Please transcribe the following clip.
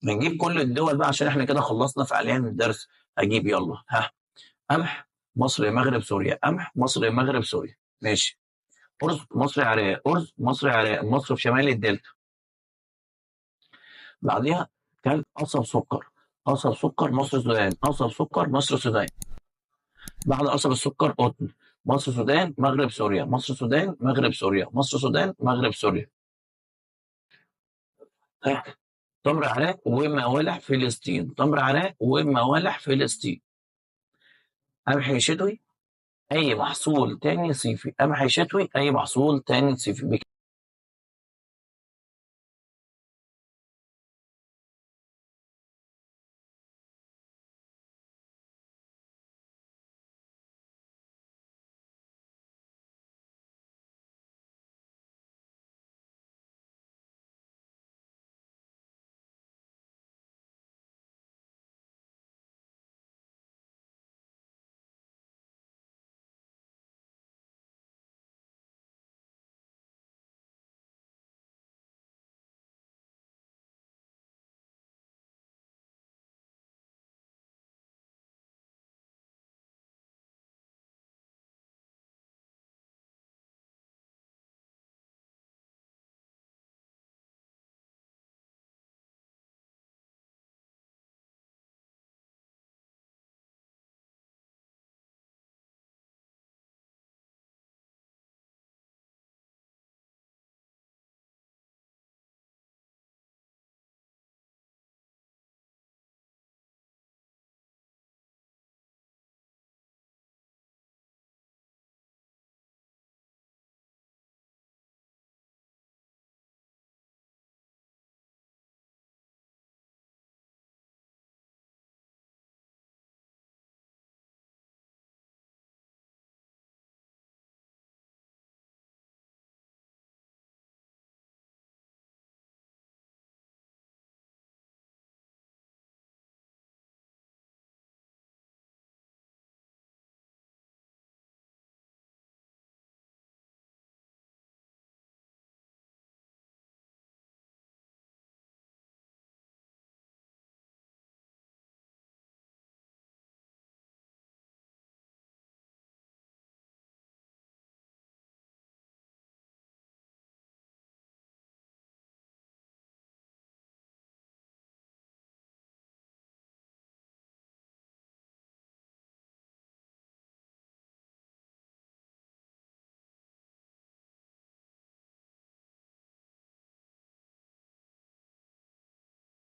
بنجيب كل الدول بقى عشان احنا كده خلصنا فعليا الدرس. هجيب يلا ها. قمح مصر المغرب سوريا، قمح مصر المغرب سوريا. ماشي. أرز مصر عراق، أرز مصر عراق، مصر في شمال الدلتا. بعديها كان قصب سكر، قصب سكر مصر السودان، قصب سكر مصر السودان. بعد قصب السكر قطن، مصر السودان مغرب سوريا، مصر السودان مغرب سوريا، مصر السودان مغرب سوريا. ها. تمر عراق وموالح فلسطين، تمر عراق وموالح فلسطين. قمح شتوي اي محصول تاني صيفي، قمح شتوي اي محصول تاني صيفي.